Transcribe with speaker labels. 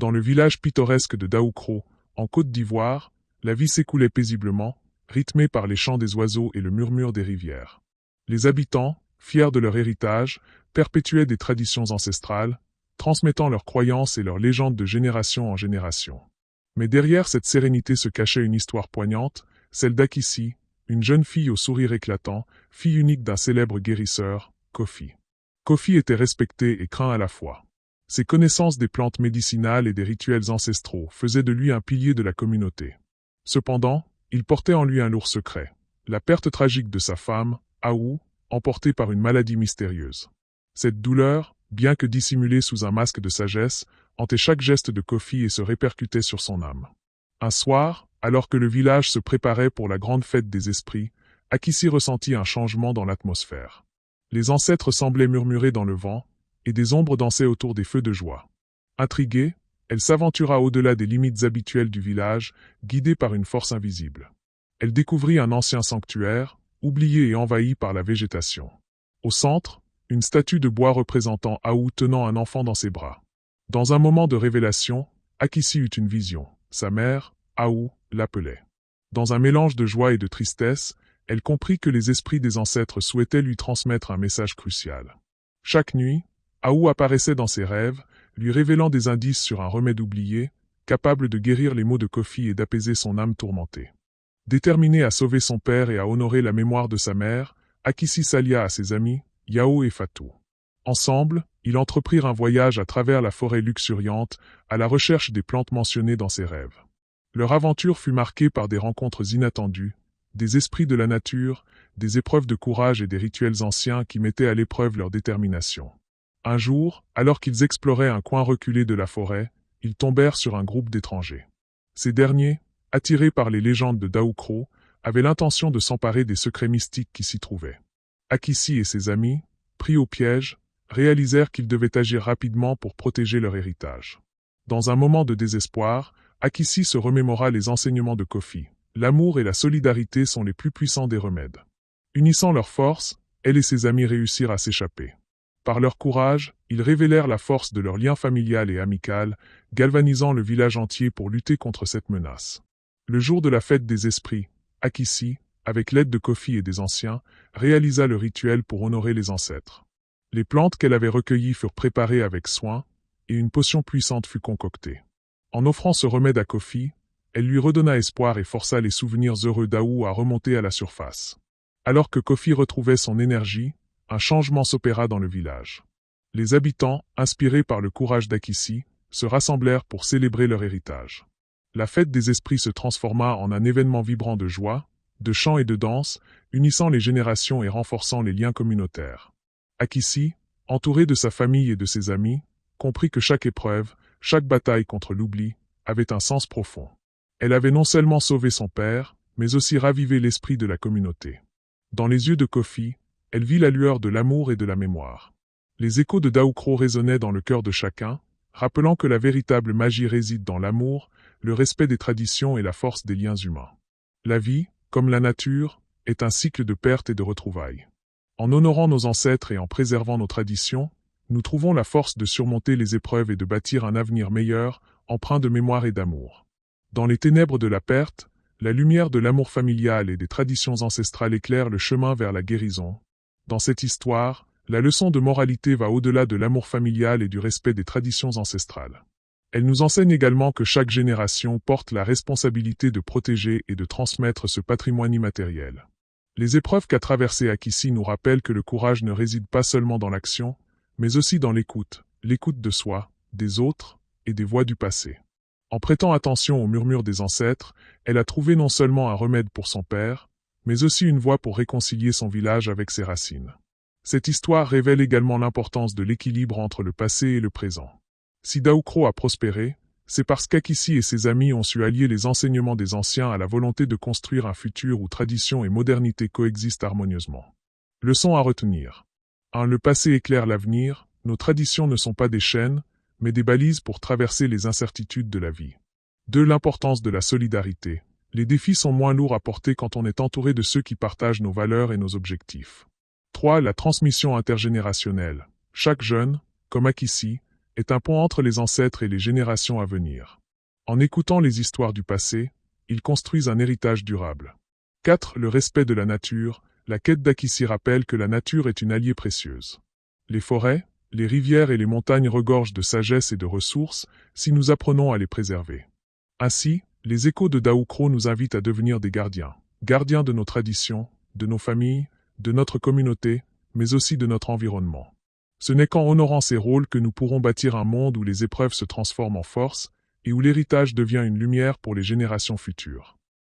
Speaker 1: Dans le village pittoresque de Daoukro, en Côte d'Ivoire, la vie s'écoulait paisiblement, rythmée par les chants des oiseaux et le murmure des rivières. Les habitants, fiers de leur héritage, perpétuaient des traditions ancestrales, transmettant leurs croyances et leurs légendes de génération en génération. Mais derrière cette sérénité se cachait une histoire poignante, celle d'Akissi, une jeune fille au sourire éclatant, fille unique d'un célèbre guérisseur, Kofi. Kofi était respecté et craint à la fois. Ses connaissances des plantes médicinales et des rituels ancestraux faisaient de lui un pilier de la communauté. Cependant, il portait en lui un lourd secret, la perte tragique de sa femme, Aou, emportée par une maladie mystérieuse. Cette douleur, bien que dissimulée sous un masque de sagesse, hantait chaque geste de Kofi et se répercutait sur son âme. Un soir, alors que le village se préparait pour la grande fête des esprits, Akissi ressentit un changement dans l'atmosphère. Les ancêtres semblaient murmurer dans le vent, et des ombres dansaient autour des feux de joie. Intriguée, elle s'aventura au-delà des limites habituelles du village, guidée par une force invisible. Elle découvrit un ancien sanctuaire, oublié et envahi par la végétation. Au centre, une statue de bois représentant Aou tenant un enfant dans ses bras. Dans un moment de révélation, Akissi eut une vision. Sa mère, Aou, l'appelait. Dans un mélange de joie et de tristesse, elle comprit que les esprits des ancêtres souhaitaient lui transmettre un message crucial. Chaque nuit, Aou apparaissait dans ses rêves, lui révélant des indices sur un remède oublié, capable de guérir les maux de Kofi et d'apaiser son âme tourmentée. Déterminé à sauver son père et à honorer la mémoire de sa mère, Akissi s'allia à ses amis, Yao et Fatou. Ensemble, ils entreprirent un voyage à travers la forêt luxuriante, à la recherche des plantes mentionnées dans ses rêves. Leur aventure fut marquée par des rencontres inattendues, des esprits de la nature, des épreuves de courage et des rituels anciens qui mettaient à l'épreuve leur détermination. Un jour, alors qu'ils exploraient un coin reculé de la forêt, ils tombèrent sur un groupe d'étrangers. Ces derniers, attirés par les légendes de Daoukro, avaient l'intention de s'emparer des secrets mystiques qui s'y trouvaient. Akissi et ses amis, pris au piège, réalisèrent qu'ils devaient agir rapidement pour protéger leur héritage. Dans un moment de désespoir, Akissi se remémora les enseignements de Kofi. L'amour et la solidarité sont les plus puissants des remèdes. Unissant leurs forces, elle et ses amis réussirent à s'échapper. Par leur courage, ils révélèrent la force de leur lien familial et amical, galvanisant le village entier pour lutter contre cette menace. Le jour de la fête des esprits, Akissi, avec l'aide de Kofi et des anciens, réalisa le rituel pour honorer les ancêtres. Les plantes qu'elle avait recueillies furent préparées avec soin, et une potion puissante fut concoctée. En offrant ce remède à Kofi, elle lui redonna espoir et força les souvenirs heureux d'Aou à remonter à la surface. Alors que Kofi retrouvait son énergie, un changement s'opéra dans le village. Les habitants, inspirés par le courage d'Akissi, se rassemblèrent pour célébrer leur héritage. La fête des esprits se transforma en un événement vibrant de joie, de chants et de danse, unissant les générations et renforçant les liens communautaires. Akissi, entouré de sa famille et de ses amis, comprit que chaque épreuve, chaque bataille contre l'oubli, avait un sens profond. Elle avait non seulement sauvé son père, mais aussi ravivé l'esprit de la communauté. Dans les yeux de Kofi, elle vit la lueur de l'amour et de la mémoire. Les échos de Daoukro résonnaient dans le cœur de chacun, rappelant que la véritable magie réside dans l'amour, le respect des traditions et la force des liens humains. La vie, comme la nature, est un cycle de pertes et de retrouvailles. En honorant nos ancêtres et en préservant nos traditions, nous trouvons la force de surmonter les épreuves et de bâtir un avenir meilleur, empreint de mémoire et d'amour. Dans les ténèbres de la perte, la lumière de l'amour familial et des traditions ancestrales éclaire le chemin vers la guérison. Dans cette histoire, la leçon de moralité va au-delà de l'amour familial et du respect des traditions ancestrales. Elle nous enseigne également que chaque génération porte la responsabilité de protéger et de transmettre ce patrimoine immatériel. Les épreuves qu'a traversées Akissi nous rappellent que le courage ne réside pas seulement dans l'action, mais aussi dans l'écoute de soi, des autres et des voix du passé. En prêtant attention aux murmures des ancêtres, elle a trouvé non seulement un remède pour son père, mais aussi une voie pour réconcilier son village avec ses racines. Cette histoire révèle également l'importance de l'équilibre entre le passé et le présent. Si Daoukro a prospéré, c'est parce qu'Akissi et ses amis ont su allier les enseignements des anciens à la volonté de construire un futur où tradition et modernité coexistent harmonieusement. Leçon à retenir. 1. Le passé éclaire l'avenir, nos traditions ne sont pas des chaînes, mais des balises pour traverser les incertitudes de la vie. 2. L'importance de la solidarité. Les défis sont moins lourds à porter quand on est entouré de ceux qui partagent nos valeurs et nos objectifs. 3. La transmission intergénérationnelle. Chaque jeune, comme Akissi, est un pont entre les ancêtres et les générations à venir. En écoutant les histoires du passé, ils construisent un héritage durable. 4. Le respect de la nature. La quête d'Akissi rappelle que la nature est une alliée précieuse. Les forêts, les rivières et les montagnes regorgent de sagesse et de ressources si nous apprenons à les préserver. Ainsi, les échos de Daoukro nous invitent à devenir des gardiens. Gardiens de nos traditions, de nos familles, de notre communauté, mais aussi de notre environnement. Ce n'est qu'en honorant ces rôles que nous pourrons bâtir un monde où les épreuves se transforment en force et où l'héritage devient une lumière pour les générations futures.